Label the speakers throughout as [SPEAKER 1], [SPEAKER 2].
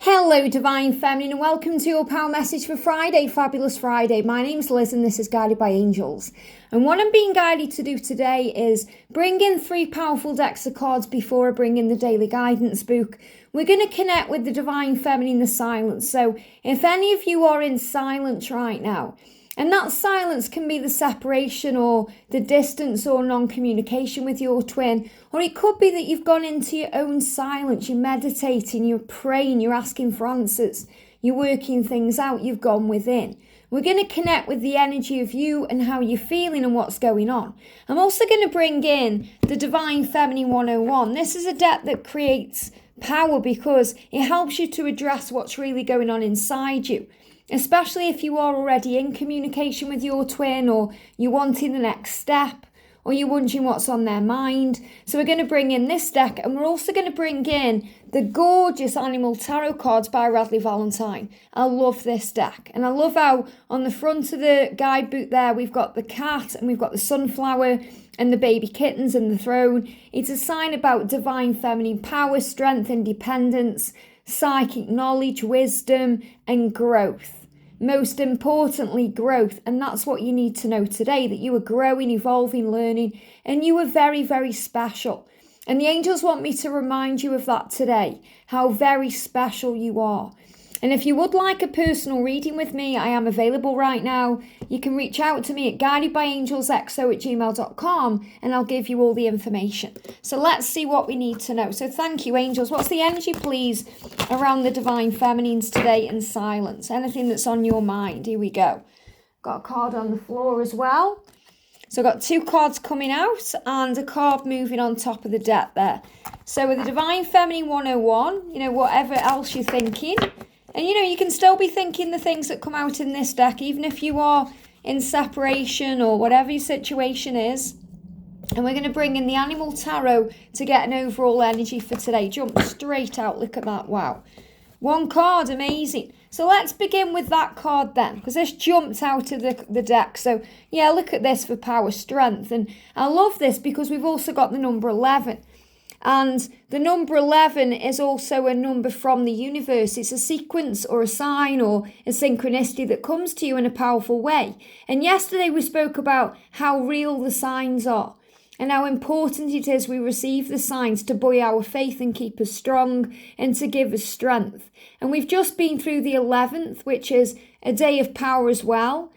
[SPEAKER 1] Hello Divine Feminine and welcome to your power message for Friday, Fabulous Friday. My name's Liz and this is Guided by Angels. And what I'm being guided to do today is bring in 3 powerful decks of cards before I bring in the daily guidance book. We're going to connect with the Divine Feminine, the silence. So if any of you are in silence right now, and that silence can be the separation or the distance or non-communication with your twin. Or it could be that you've gone into your own silence. You're meditating, you're praying, you're asking for answers. You're working things out, you've gone within. We're going to connect with the energy of you and how you're feeling and what's going on. I'm also going to bring in the Divine Feminine 101. This is a deck that creates power because it helps you to address what's really going on inside you. Especially if you are already in communication with your twin or you're wanting the next step or you're wondering what's on their mind. So we're going to bring in this deck and we're also going to bring in the gorgeous Animal Tarot cards by Radleigh Valentine. I love this deck and I love how on the front of the guidebook there we've got the cat and we've got the sunflower and the baby kittens and the throne. It's a sign about divine feminine power, strength, independence, psychic knowledge, wisdom and growth. Most importantly, growth. And that's what you need to know today, that you are growing, evolving, learning, and you are very, very special. And the angels want me to remind you of that today, how very special you are. And if you would like a personal reading with me, I am available right now. You can reach out to me at guidedbyangelsxo@gmail.com and I'll give you all the information. So let's see what we need to know. So thank you, angels. What's the energy, please, around the Divine Feminines today in silence? Anything that's on your mind. Here we go. Got a card on the floor as well. So I've got 2 cards coming out and a card moving on top of the deck there. So with the Divine Feminine 101, whatever else you're thinking. And, you can still be thinking the things that come out in this deck, even if you are in separation or whatever your situation is. And we're going to bring in the Animal Tarot to get an overall energy for today. Jump straight out. Look at that. Wow. 1 card. Amazing. So let's begin with that card then, because this jumped out of the deck. So, yeah, look at this for power, strength. And I love this because we've also got the number 11. And the number 11 is also a number from the universe. It's a sequence or a sign or a synchronicity that comes to you in a powerful way. And yesterday we spoke about how real the signs are and how important it is we receive the signs to buoy our faith and keep us strong and to give us strength. And we've just been through the 11th, which is a day of power as well.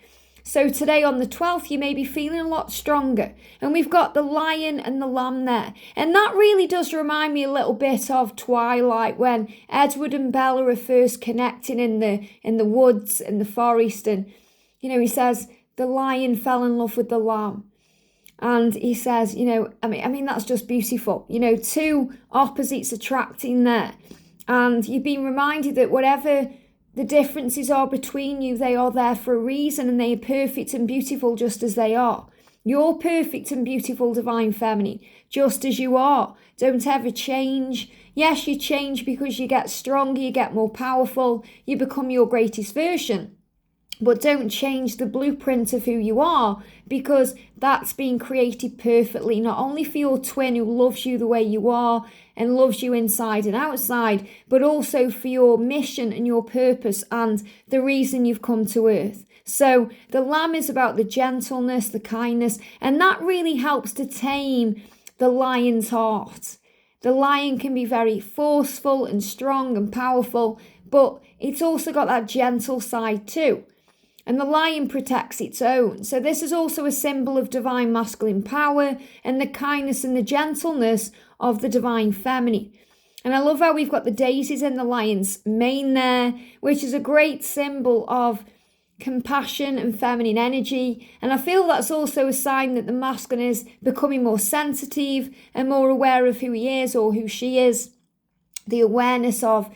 [SPEAKER 1] So today on the 12th, you may be feeling a lot stronger. And we've got the lion and the lamb there. And that really does remind me a little bit of Twilight when Edward and Bella are first connecting in the woods, in the forest. And, he says the lion fell in love with the lamb. And he says, I mean, that's just beautiful. 2 opposites attracting there. And you've been reminded that whatever the differences are between you, they are there for a reason and they are perfect and beautiful just as they are. You're perfect and beautiful, Divine Feminine, just as you are. Don't ever change. Yes, you change because you get stronger, you get more powerful, you become your greatest version. But don't change the blueprint of who you are because that's been created perfectly, not only for your twin who loves you the way you are and loves you inside and outside, but also for your mission and your purpose and the reason you've come to earth. So the lamb is about the gentleness, the kindness, and that really helps to tame the lion's heart. The lion can be very forceful and strong and powerful, but it's also got that gentle side too. And the lion protects its own. So this is also a symbol of divine masculine power and the kindness and the gentleness of the divine feminine. And I love how we've got the daisies in the lion's mane there, which is a great symbol of compassion and feminine energy. And I feel that's also a sign that the masculine is becoming more sensitive and more aware of who he is or who she is. The awareness of,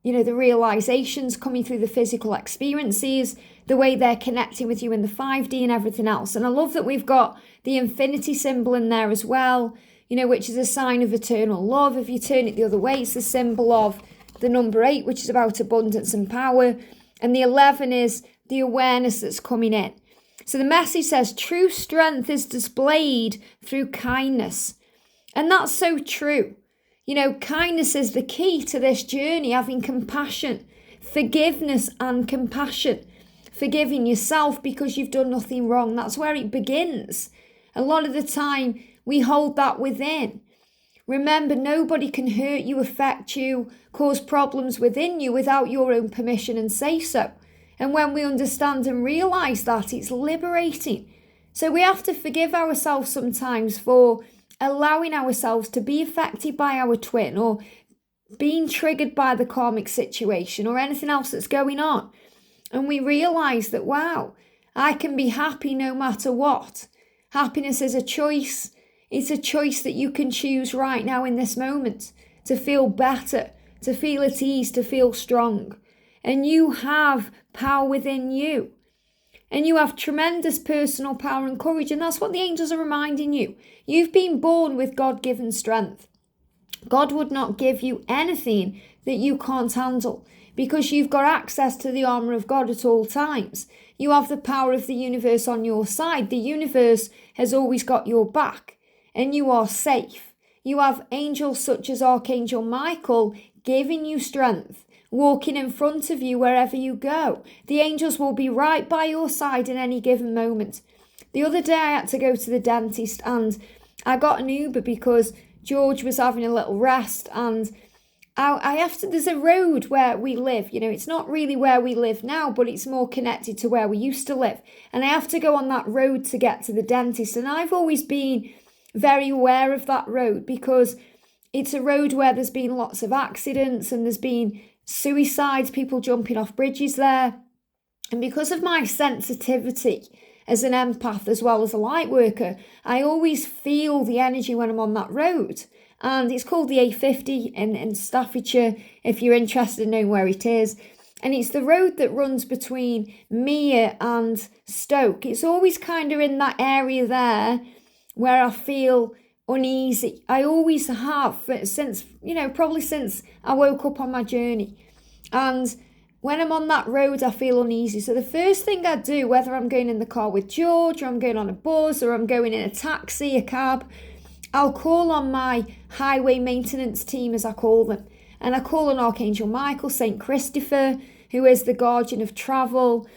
[SPEAKER 1] the realizations coming through the physical experiences, the way they're connecting with you in the 5D and everything else. And I love that we've got the infinity symbol in there as well, which is a sign of eternal love. If you turn it the other way, it's the symbol of the number 8, which is about abundance and power. And the 11 is the awareness that's coming in. So the message says, true strength is displayed through kindness. And that's so true. Kindness is the key to this journey, having compassion, forgiveness and compassion. Forgiving yourself because you've done nothing wrong. That's where it begins. A lot of the time we hold that within. Remember, nobody can hurt you, affect you, cause problems within you without your own permission and say so. And when we understand and realise that, it's liberating. So we have to forgive ourselves sometimes for allowing ourselves to be affected by our twin, or being triggered by the karmic situation or anything else that's going on. And we realise that, wow, I can be happy no matter what. Happiness is a choice. It's a choice that you can choose right now in this moment to feel better, to feel at ease, to feel strong. And you have power within you. And you have tremendous personal power and courage. And that's what the angels are reminding you. You've been born with God-given strength. God would not give you anything that you can't handle, because you've got access to the armour of God at all times. You have the power of the universe on your side. The universe has always got your back, and you are safe. You have angels such as Archangel Michael giving you strength, walking in front of you wherever you go. The angels will be right by your side in any given moment. The other day I had to go to the dentist, and I got an Uber because George was having a little rest, and there's a road where we live, it's not really where we live now, but it's more connected to where we used to live. And I have to go on that road to get to the dentist. And I've always been very aware of that road because it's a road where there's been lots of accidents and there's been suicides, people jumping off bridges there. And because of my sensitivity as an empath as well as a light worker, I always feel the energy when I'm on that road. And it's called the A50 in Staffordshire, if you're interested in knowing where it is. And it's the road that runs between Mere and Stoke. It's always kind of in that area there where I feel uneasy. I always have since, probably since I woke up on my journey. And when I'm on that road, I feel uneasy. So the first thing I do, whether I'm going in the car with George, or I'm going on a bus, or I'm going in a taxi, a cab, I'll call on my highway maintenance team, as I call them. And I call on Archangel Michael, Saint Christopher, who is the guardian of travel.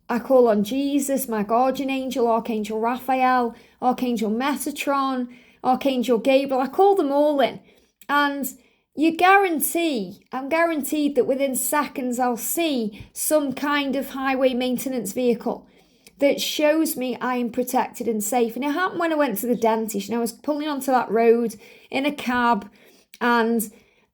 [SPEAKER 1] I call on Jesus, my guardian angel, Archangel Raphael, Archangel Metatron, Archangel Gabriel. I call them all in. And I'm guaranteed that within seconds I'll see some kind of highway maintenance vehicle that shows me I am protected and safe. And it happened when I went to the dentist. I was pulling onto that road in a cab and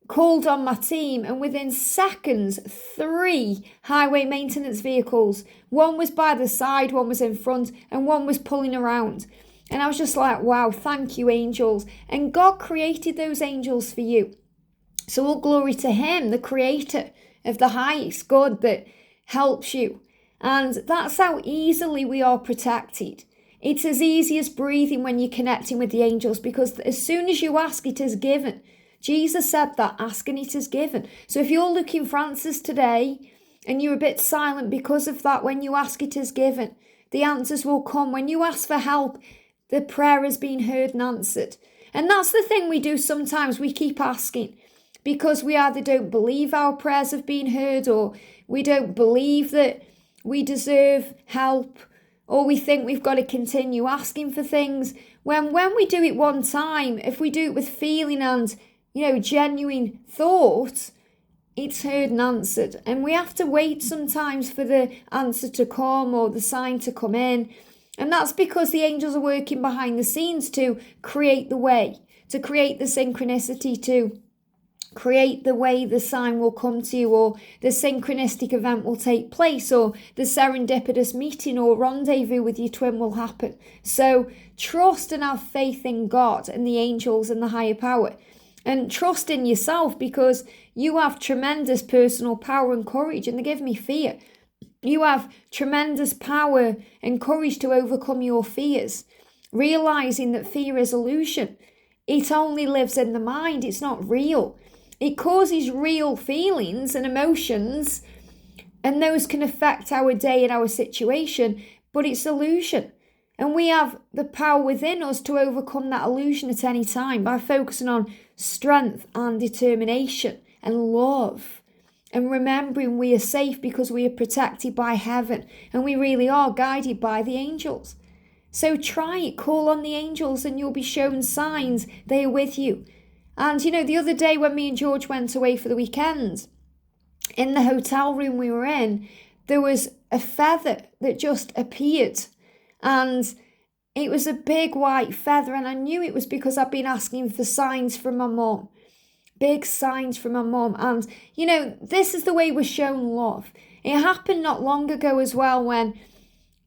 [SPEAKER 1] called on my team. And within seconds, 3 highway maintenance vehicles. One was by the side, one was in front, and one was pulling around. And I was just like, wow, thank you, angels. And God created those angels for you. So all glory to him, the creator of the highest good that helps you. And that's how easily we are protected. It's as easy as breathing when you're connecting with the angels, because as soon as you ask, it is given. Jesus said that, ask and it is given. So if you're looking for answers today and you're a bit silent because of that, when you ask, it is given. The answers will come. When you ask for help, the prayer has been heard and answered. And that's the thing we do sometimes. We keep asking because we either don't believe our prayers have been heard, or we don't believe that we deserve help, or we think we've got to continue asking for things. When we do it one time, if we do it with feeling and, genuine thought, it's heard and answered. And we have to wait sometimes for the answer to come or the sign to come in. And that's because the angels are working behind the scenes to create the way, to create the synchronicity, to create the way the sign will come to you, or the synchronistic event will take place, or the serendipitous meeting or rendezvous with your twin will happen. So trust and have faith in God and the angels and the higher power. And trust in yourself, because you have tremendous personal power and courage, and they give me fear. You have tremendous power and courage to overcome your fears, realizing that fear is illusion. It only lives in the mind. It's not real. It causes real feelings and emotions, and those can affect our day and our situation, but it's illusion. And we have the power within us to overcome that illusion at any time by focusing on strength and determination and love. And remembering we are safe because we are protected by heaven. And we really are guided by the angels. So try it. Call on the angels and you'll be shown signs they are with you. And the other day when me and George went away for the weekend, in the hotel room we were in, there was a feather that just appeared. And it was a big white feather. And I knew it was because I'd been asking for signs from my mum. Big signs from my mum. And, this is the way we're shown love. It happened not long ago as well when,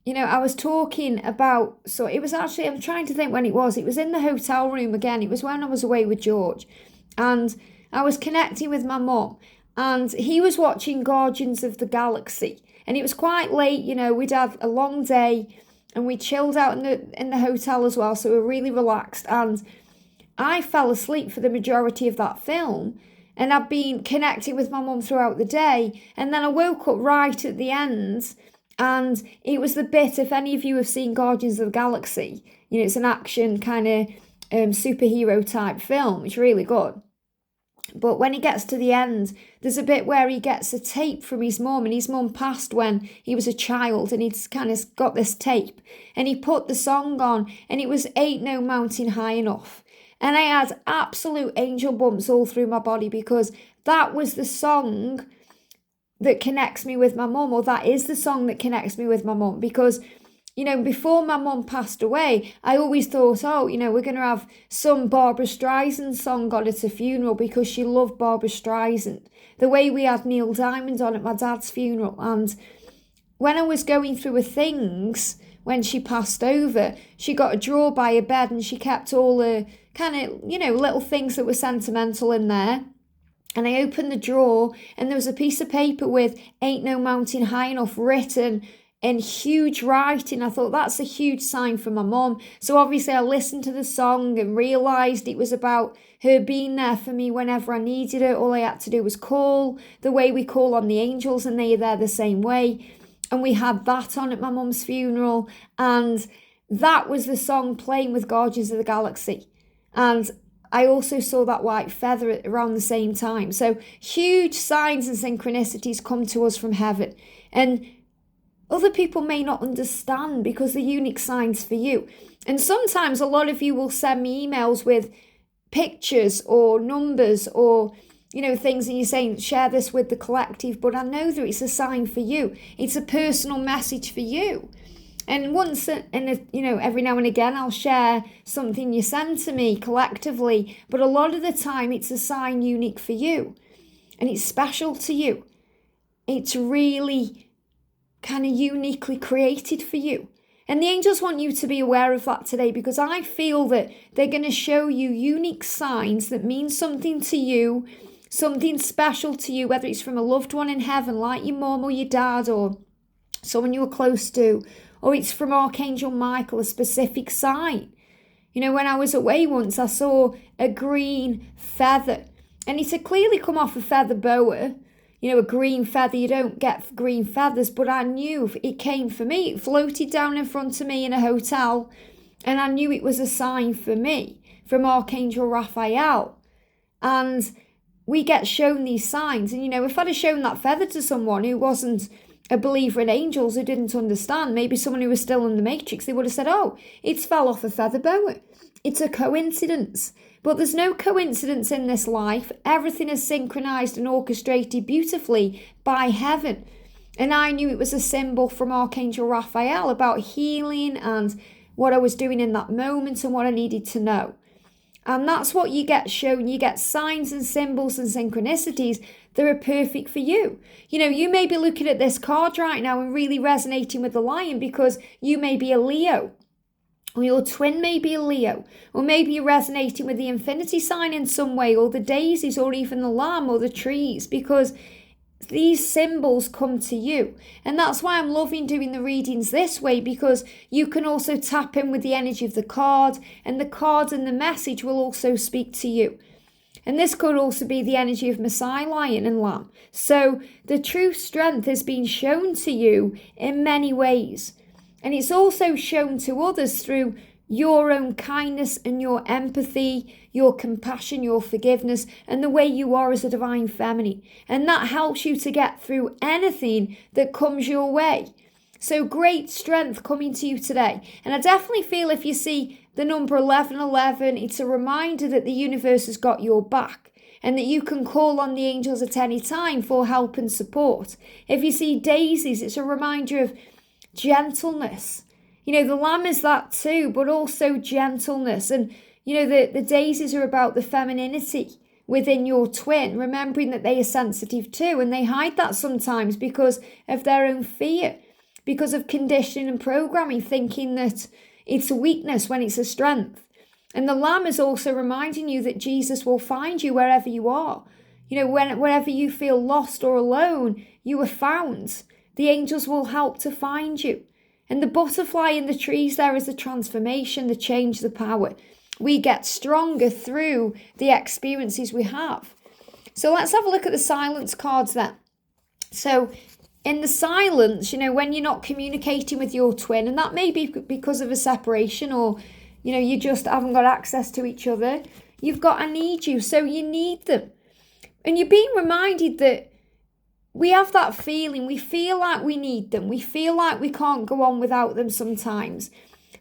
[SPEAKER 1] I was talking about, so it was actually, I'm trying to think when it was in the hotel room again. It was when I was away with George. And I was connecting with my mum. And he was watching Guardians of the Galaxy. And it was quite late, we'd had a long day. And we chilled out in the hotel as well. So we were really relaxed. And I fell asleep for the majority of that film. And I'd been connecting with my mum throughout the day. And then I woke up right at the end. And it was the bit, if any of you have seen Guardians of the Galaxy, it's an action kind of superhero type film. It's really good. But when he gets to the end, there's a bit where he gets a tape from his mum. And his mum passed when he was a child. And he's kind of got this tape. And he put the song on. And it was Ain't No Mountain High Enough. And I had absolute angel bumps all through my body because that was the song that connects me with my mum, or that is the song that connects me with my mum. Because, before my mum passed away, I always thought, we're going to have some Barbara Streisand song on at a funeral because she loved Barbara Streisand. The way we had Neil Diamond on at my dad's funeral. And when I was going through her things, when she passed over, she got a drawer by her bed and she kept all the kind of, little things that were sentimental in there. And I opened the drawer and there was a piece of paper with Ain't No Mountain High Enough written in huge writing. I thought that's a huge sign from my mum. So obviously I listened to the song and realised it was about her being there for me whenever I needed her. All I had to do was call the way we call on the angels and they are there the same way. And we had that on at my mum's funeral. And that was the song playing with Guardians of the Galaxy. And I also saw that white feather around the same time. So huge signs and synchronicities come to us from heaven. And other people may not understand because they're unique signs for you. And sometimes a lot of you will send me emails with pictures or numbers or, things, and you're saying, share this with the collective. But I know that it's a sign for you. It's a personal message for you. And every now and again, I'll share something you send to me collectively. But a lot of the time, it's a sign unique for you. And it's special to you. It's really kind of uniquely created for you. And the angels want you to be aware of that today because I feel that they're going to show you unique signs that mean something to you, something special to you, whether it's from a loved one in heaven, like your mum or your dad or someone you were close to, or it's from Archangel Michael, a specific sign. When I was away once, I saw a green feather. And it had clearly come off a feather boa. A green feather, you don't get green feathers. But I knew it came for me. It floated down in front of me in a hotel. And I knew it was a sign for me from Archangel Raphael. And we get shown these signs. And, if I'd have shown that feather to someone who wasn't a believer in angels, who didn't understand, maybe someone who was still in the matrix, they would have said, it's fell off a feather boa. It's a coincidence. But there's no coincidence in this life. Everything is synchronized and orchestrated beautifully by heaven. And I knew it was a symbol from Archangel Raphael about healing and what I was doing in that moment and what I needed to know. And that's what you get shown. You get signs and symbols and synchronicities that are perfect for you. You may be looking at this card right now and really resonating with the lion because you may be a Leo. Or your twin may be a Leo. Or maybe you're resonating with the infinity sign in some way, or the daisies, or even the lamb, or the trees, because these symbols come to you. And that's why I'm loving doing the readings this way, because you can also tap in with the energy of the card, and the card and the message will also speak to you. And this could also be the energy of Messiah, Lion and Lamb. So the true strength is being shown to you in many ways. And it's also shown to others through your own kindness and your empathy, your compassion, your forgiveness, and the way you are as a divine feminine. And that helps you to get through anything that comes your way. So great strength coming to you today. And I definitely feel if you see the number 1111, it's a reminder that the universe has got your back and that you can call on the angels at any time for help and support. If you see daisies, it's a reminder of gentleness. The lamb is that too, but also gentleness. And, the daisies are about the femininity within your twin, remembering that they are sensitive too. And they hide that sometimes because of their own fear, because of conditioning and programming, thinking that it's a weakness when it's a strength. And the lamb is also reminding you that Jesus will find you wherever you are. Wherever you feel lost or alone, you are found. The angels will help to find you. And the butterfly in the trees there is the transformation, the change, the power. We get stronger through the experiences we have. So let's have a look at the silence cards then. So in the silence, when you're not communicating with your twin, and that may be because of a separation or, you just haven't got access to each other, you've got I need you, so you need them. And you're being reminded that we have that feeling, we feel like we need them, we feel like we can't go on without them sometimes.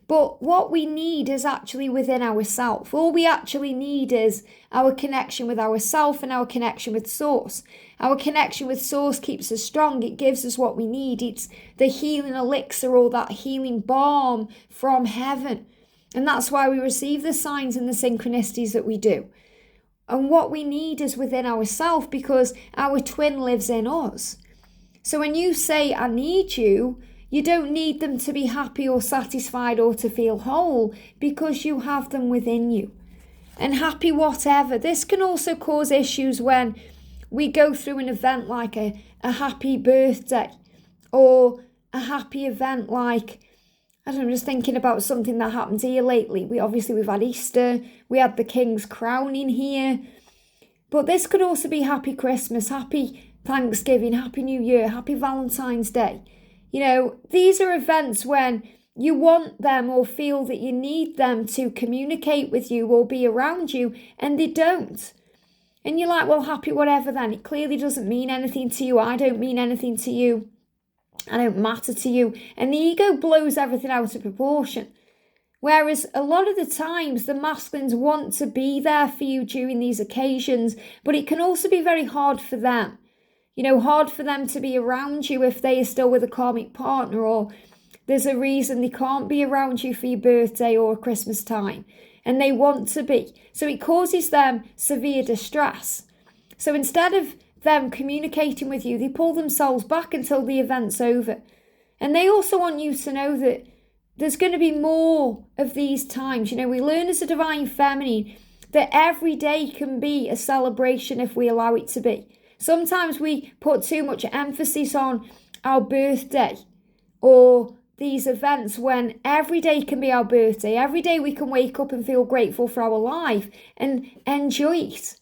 [SPEAKER 1] But what we need is actually within ourselves. All we actually need is our connection with ourselves and our connection with Source. Our connection with Source keeps us strong. It gives us what we need. It's the healing elixir or that healing balm from heaven. And that's why we receive the signs and the synchronicities that we do. And what we need is within ourselves because our twin lives in us. So when you say, I need you, you don't need them to be happy or satisfied or to feel whole because you have them within you. And happy whatever. This can also cause issues when we go through an event like a happy birthday or a happy event like, I don't know, I'm just thinking about something that happened here lately. We've had Easter, we had the King's crowning here. But this could also be happy Christmas, happy Thanksgiving, happy New Year, happy Valentine's Day. These are events when you want them or feel that you need them to communicate with you or be around you, and they don't. And you're like, well, happy whatever then. It clearly doesn't mean anything to you. I don't mean anything to you. I don't matter to you. And the ego blows everything out of proportion. Whereas a lot of the times the masculines want to be there for you during these occasions, but it can also be very hard for them. Hard for them to be around you if they are still with a karmic partner, or there's a reason they can't be around you for your birthday or Christmas time, and they want to be. So it causes them severe distress. So instead of them communicating with you, they pull themselves back until the event's over. And they also want you to know that there's going to be more of these times. We learn as a divine feminine that every day can be a celebration if we allow it to be. Sometimes we put too much emphasis on our birthday or these events when every day can be our birthday. Every day we can wake up and feel grateful for our life and enjoy it.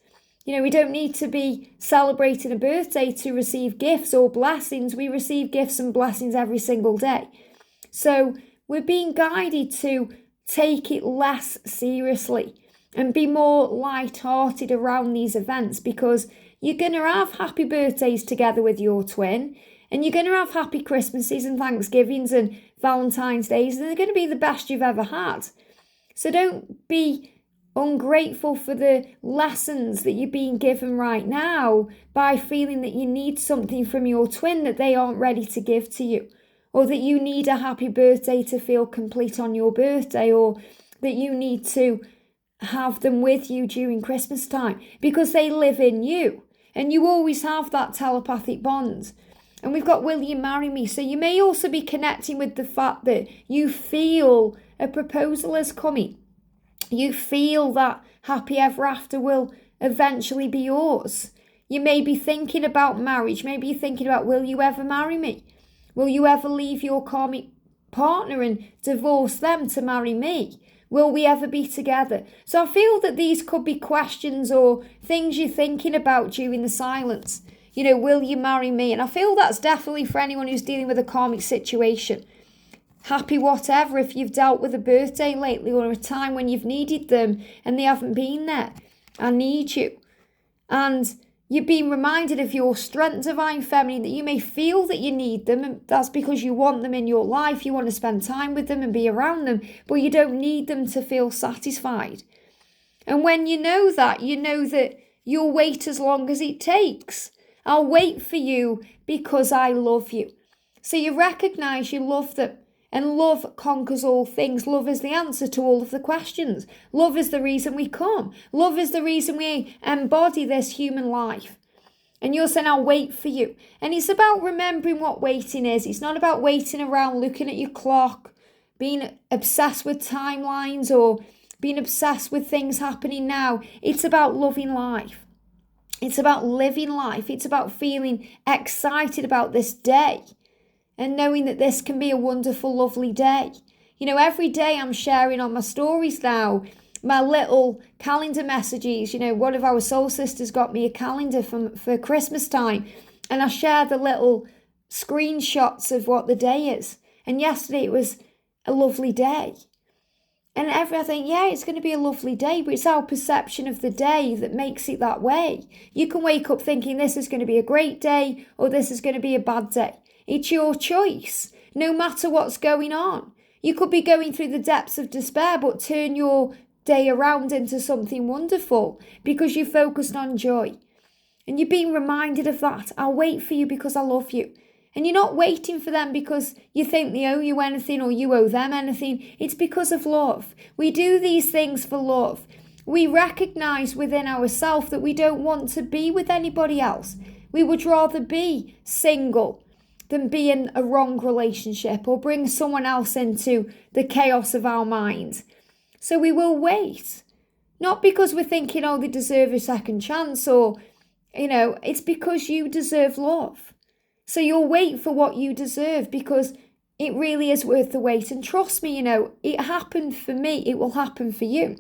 [SPEAKER 1] We don't need to be celebrating a birthday to receive gifts or blessings. We receive gifts and blessings every single day. So we're being guided to take it less seriously and be more light-hearted around these events, because you're going to have happy birthdays together with your twin, and you're going to have happy Christmases and Thanksgivings and Valentine's Days, and they're going to be the best you've ever had. So don't be ungrateful for the lessons that you're being given right now by feeling that you need something from your twin that they aren't ready to give to you, or that you need a happy birthday to feel complete on your birthday, or that you need to have them with you during Christmas time because they live in you. And you always have that telepathic bond. And we've got will you marry me? So you may also be connecting with the fact that you feel a proposal is coming. You feel that happy ever after will eventually be yours. You may be thinking about marriage. Maybe you're thinking about, will you ever marry me? Will you ever leave your karmic partner and divorce them to marry me? Will we ever be together? So I feel that these could be questions or things you're thinking about during the silence. Will you marry me? And I feel that's definitely for anyone who's dealing with a karmic situation. happy whatever if you've dealt with a birthday lately or a time when you've needed them and they haven't been there. I need you. And you're being reminded of your strength, divine feminine, that you may feel that you need them, and that's because you want them in your life. You want to spend time with them and be around them, but you don't need them to feel satisfied. And when you know that you'll wait as long as it takes. I'll wait for you because I love you. So you recognize you love them. And love conquers all things. Love is the answer to all of the questions. Love is the reason we come. Love is the reason we embody this human life. And you're saying, I'll wait for you. And it's about remembering what waiting is. It's not about waiting around, looking at your clock, being obsessed with timelines or being obsessed with things happening now. It's about loving life. It's about living life. It's about feeling excited about this day. And knowing that this can be a wonderful, lovely day. You know, every day I'm sharing on my stories now, my little calendar messages. You know, one of our soul sisters got me a calendar for Christmas time. And I share the little screenshots of what the day is. And yesterday it was a lovely day. And I think, yeah, it's going to be a lovely day, but it's our perception of the day that makes it that way. You can wake up thinking this is going to be a great day or this is going to be a bad day. It's your choice, no matter what's going on. You could be going through the depths of despair, but turn your day around into something wonderful because you focused on joy. And you're being reminded of that. I'll wait for you because I love you. And you're not waiting for them because you think they owe you anything or you owe them anything. It's because of love. We do these things for love. We recognize within ourselves that we don't want to be with anybody else. We would rather be single than be in a wrong relationship or bring someone else into the chaos of our mind. So we will wait. Not because we're thinking, oh, they deserve a second chance or, it's because you deserve love. So you'll wait for what you deserve because it really is worth the wait. And trust me, it happened for me. It will happen for you.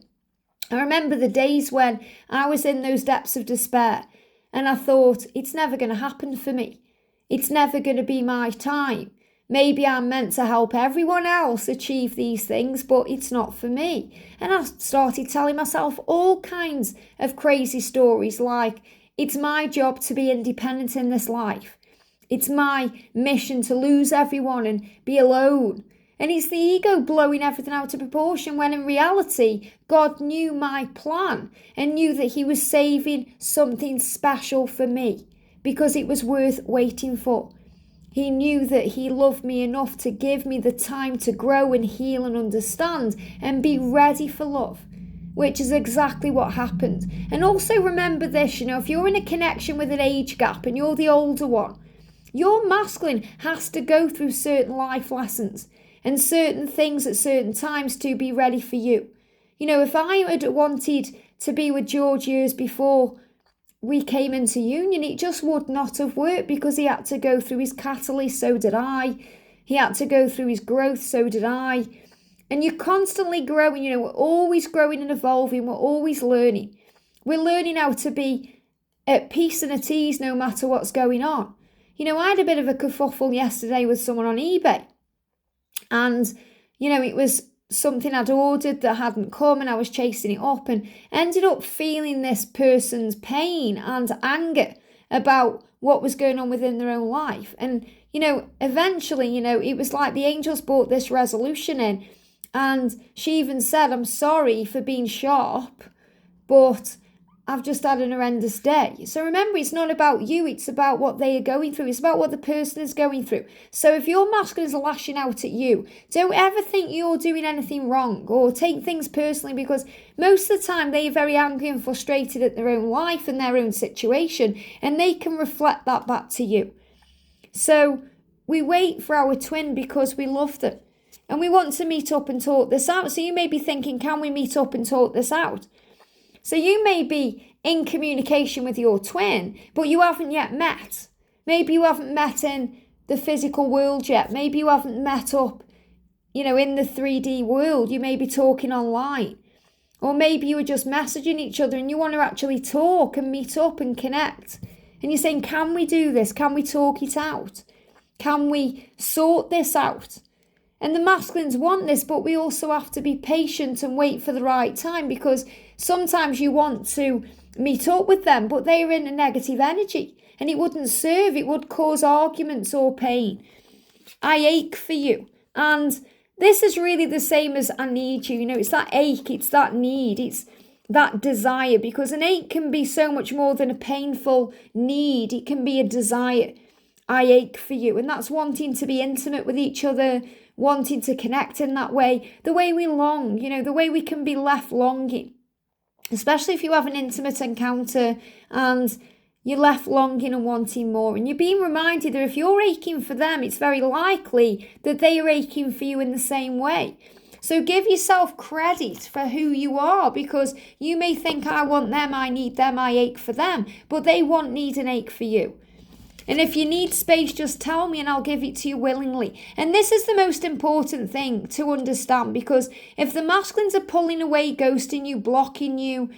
[SPEAKER 1] I remember the days when I was in those depths of despair and I thought, it's never going to happen for me. It's never going to be my time. Maybe I'm meant to help everyone else achieve these things, but it's not for me. And I started telling myself all kinds of crazy stories like, it's my job to be independent in this life. It's my mission to lose everyone and be alone. And it's the ego blowing everything out of proportion when in reality, God knew my plan and knew that he was saving something special for me. Because it was worth waiting for. He knew that he loved me enough to give me the time to grow and heal and understand and be ready for love, which is exactly what happened. And also remember this, if you're in a connection with an age gap and you're the older one, your masculine has to go through certain life lessons and certain things at certain times to be ready for you. If I had wanted to be with George years before we came into union, it just would not have worked because he had to go through his catalyst, so did I. He had to go through his growth, so did I. And you're constantly growing, we're always growing and evolving, we're always learning. We're learning how to be at peace and at ease no matter what's going on. I had a bit of a kerfuffle yesterday with someone on eBay. And, it was something I'd ordered that hadn't come and I was chasing it up and ended up feeling this person's pain and anger about what was going on within their own life. And, eventually, it was like the angels brought this resolution in and she even said, I'm sorry for being sharp, but I've just had an horrendous day. So remember, it's not about you, it's about what they are going through. It's about what the person is going through. So if your masculine is lashing out at you, don't ever think you're doing anything wrong or take things personally because most of the time they are very angry and frustrated at their own life and their own situation and they can reflect that back to you. So we wait for our twin because we love them and we want to meet up and talk this out. So you may be thinking, can we meet up and talk this out? So you may be in communication with your twin, but you haven't yet met. Maybe you haven't met in the physical world yet. Maybe you haven't met up, in the 3D world. You may be talking online. Or maybe you are just messaging each other and you want to actually talk and meet up and connect. And you're saying, can we do this? Can we talk it out? Can we sort this out? And the masculines want this, but we also have to be patient and wait for the right time, because sometimes you want to meet up with them, but they're in a negative energy and it wouldn't serve. It would cause arguments or pain. I ache for you. And this is really the same as I need you. It's that ache, it's that need, it's that desire, because an ache can be so much more than a painful need. It can be a desire. I ache for you. And that's wanting to be intimate with each other, wanting to connect in that way, the way we long, the way we can be left longing, especially if you have an intimate encounter and you're left longing and wanting more. And you're being reminded that if you're aching for them, it's very likely that they are aching for you in the same way. So give yourself credit for who you are, because you may think, I want them, I need them, I ache for them, but they want, need and ache for you. And if you need space, just tell me and I'll give it to you willingly. And this is the most important thing to understand, because if the masculines are pulling away, ghosting you, blocking you,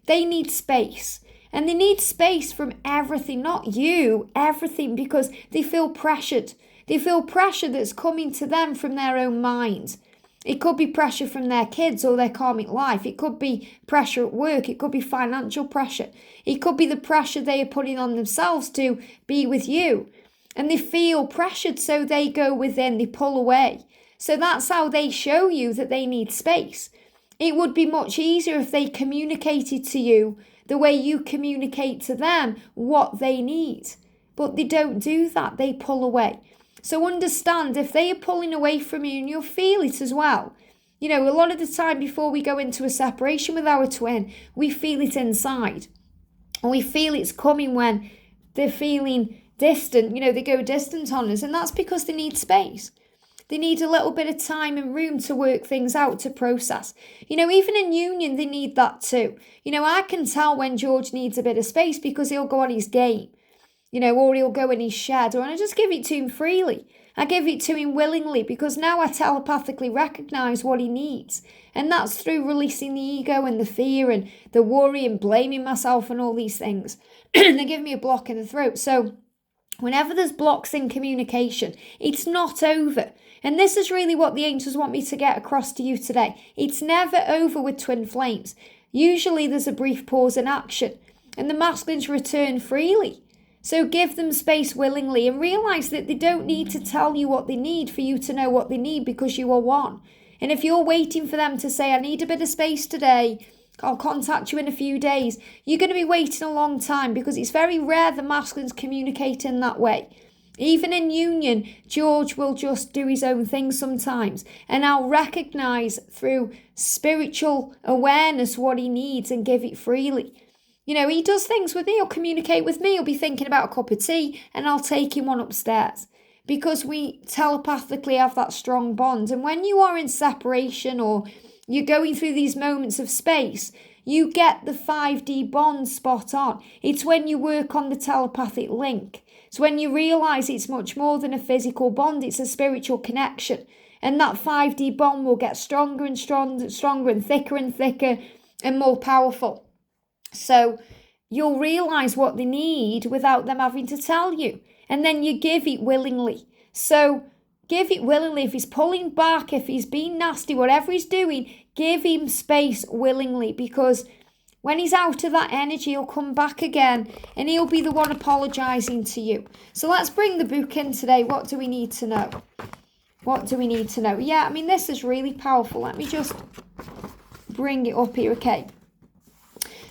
[SPEAKER 1] they need space. And they need space from everything, not you, everything, because they feel pressured. They feel pressure that's coming to them from their own minds. It could be pressure from their kids or their karmic life. It could be pressure at work. It could be financial pressure. It could be the pressure they are putting on themselves to be with you. And they feel pressured, so they go within, they pull away. So that's how they show you that they need space. It would be much easier if they communicated to you the way you communicate to them what they need. But they don't do that. They pull away. So understand, if they are pulling away from you, and you'll feel it as well. A lot of the time before we go into a separation with our twin, we feel it inside. And we feel it's coming when they're feeling distant, they go distant on us. And that's because they need space. They need a little bit of time and room to work things out, to process. Even in union, they need that too. I can tell when George needs a bit of space, because he'll go on his game. Or he'll go in his shed, and I just give it to him freely. I give it to him willingly, because now I telepathically recognise what he needs. And that's through releasing the ego and the fear and the worry and blaming myself and all these things. They give me a block in the throat. So whenever there's blocks in communication, it's not over. And this is really what the angels want me to get across to you today. It's never over with twin flames. Usually there's a brief pause in action, and the masculines return freely. So give them space willingly, and realise that they don't need to tell you what they need for you to know what they need, because you are one. And if you're waiting for them to say, I need a bit of space today, I'll contact you in a few days, you're going to be waiting a long time, because it's very rare the masculines communicate in that way. Even in union, George will just do his own thing sometimes, and I'll recognise through spiritual awareness what he needs and give it freely. He does things with me, he'll communicate with me, he'll be thinking about a cup of tea, and I'll take him one upstairs, because we telepathically have that strong bond. And when you are in separation, or you're going through these moments of space, you get the 5D bond spot on. It's when you work on the telepathic link. It's when you realise it's much more than a physical bond, it's a spiritual connection. And that 5D bond will get stronger and stronger and thicker and more powerful. So you'll realise what they need without them having to tell you. And then you give it willingly. So give it willingly. If he's pulling back, if he's being nasty, whatever he's doing, give him space willingly. Because when he's out of that energy, he'll come back again and he'll be the one apologising to you. So let's bring the book in today. What do we need to know? What do we need to know? Yeah, this is really powerful. Let me just bring it up here. Okay.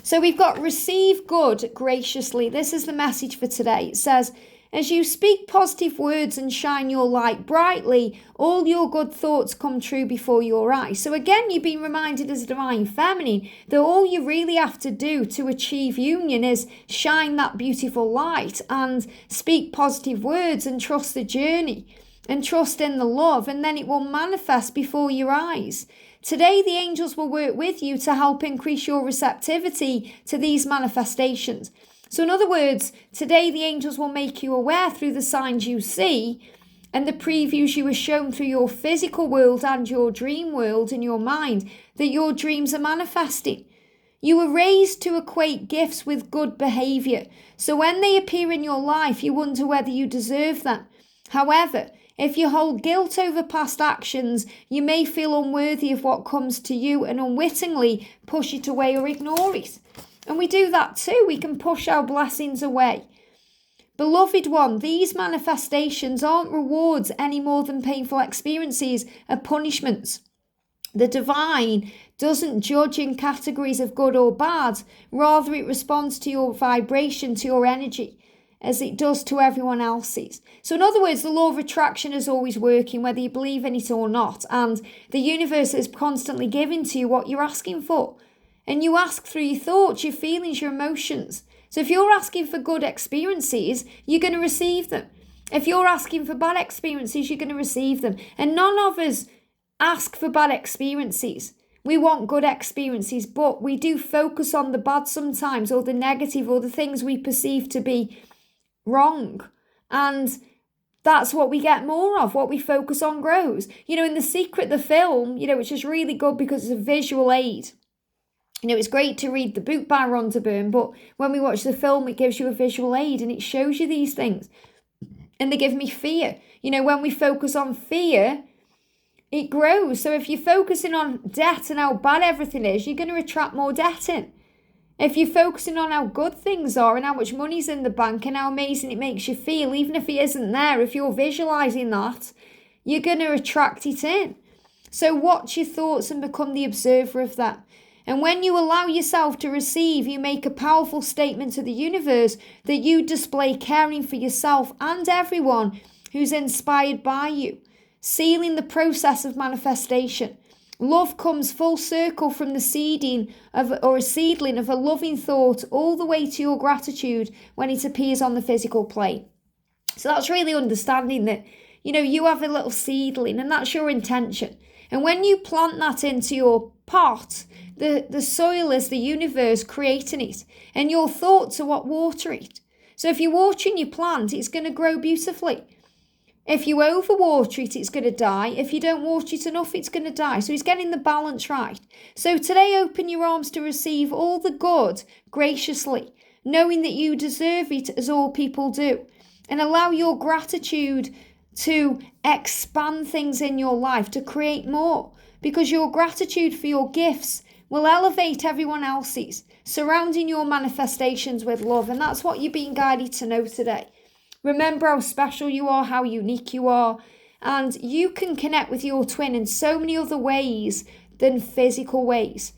[SPEAKER 1] So we've got receive good graciously. This is the message for today. It says, as you speak positive words and shine your light brightly, all your good thoughts come true before your eyes. So again, you've been reminded as divine feminine that all you really have to do to achieve union is shine that beautiful light and speak positive words and trust the journey and trust in the love, and then it will manifest before your eyes. Today, the angels will work with you to help increase your receptivity to these manifestations. So in other words, today the angels will make you aware through the signs you see and the previews you are shown through your physical world and your dream world in your mind that your dreams are manifesting. You were raised to equate gifts with good behaviour. So when they appear in your life, you wonder whether you deserve them. However, If you hold guilt over past actions, you may feel unworthy of what comes to you and unwittingly push it away or ignore it. And we do that too. We can push our blessings away. Beloved one, these manifestations aren't rewards any more than painful experiences are punishments. The divine doesn't judge in categories of good or bad. Rather, it responds to your vibration, to your energy, as it does to everyone else's. So in other words, the law of attraction is always working, whether you believe in it or not. And the universe is constantly giving to you what you're asking for. And you ask through your thoughts, your feelings, your emotions. So if you're asking for good experiences, you're going to receive them. If you're asking for bad experiences, you're going to receive them. And none of us ask for bad experiences. We want good experiences, but we do focus on the bad sometimes, or the negative, or the things we perceive to be wrong. And that's what we get more of. What we focus on grows. In The Secret, the film, which is really good because it's a visual aid. It's great to read the book by Rhonda Byrne, but when we watch the film, it gives you a visual aid and it shows you these things. And they give me fear. When we focus on fear, it grows. So if you're focusing on debt and how bad everything is, you're going to attract more debt in. If you're focusing on how good things are and how much money's in the bank and how amazing it makes you feel, even if it isn't there, if you're visualizing that, you're going to attract it in. So watch your thoughts and become the observer of that. And when you allow yourself to receive, you make a powerful statement to the universe that you display caring for yourself and everyone who's inspired by you, sealing the process of manifestation. Love comes full circle from the seedling of a loving thought all the way to your gratitude when it appears on the physical plane. So that's really understanding that, you have a little seedling and that's your intention. And when you plant that into your pot, the soil is the universe creating it, and your thoughts are what water it. So if you're watering your plant, it's going to grow beautifully. If you overwater it, it's going to die. If you don't water it enough, it's going to die. So it's getting the balance right. So today, open your arms to receive all the good graciously, knowing that you deserve it as all people do. And allow your gratitude to expand things in your life, to create more. Because your gratitude for your gifts will elevate everyone else's, surrounding your manifestations with love. And that's what you're being guided to know today. Remember how special you are, how unique you are, and you can connect with your twin in so many other ways than physical ways.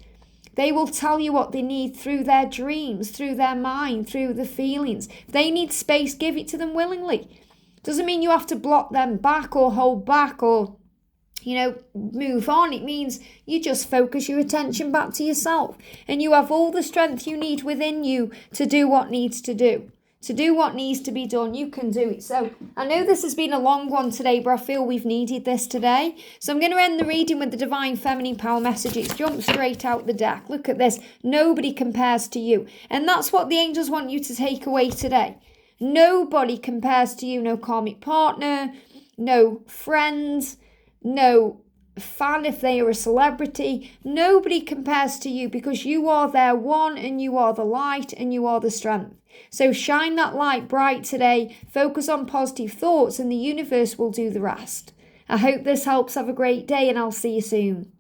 [SPEAKER 1] They will tell you what they need through their dreams, through their mind, through the feelings. If they need space, give it to them willingly. Doesn't mean you have to block them back or hold back or move on. It means you just focus your attention back to yourself, and you have all the strength you need within you to do what needs to do. To do what needs to be done, you can do it. So I know this has been a long one today, but I feel we've needed this today. So I'm going to end the reading with the Divine Feminine Power messages. Jump straight out the deck. Look at this. Nobody compares to you. And that's what the angels want you to take away today. Nobody compares to you. No karmic partner, no friends, no fan if they are a celebrity. Nobody compares to you because you are their one, and you are the light, and you are the strength. So shine that light bright today, focus on positive thoughts, and the universe will do the rest. I hope this helps. Have a great day, and I'll see you soon.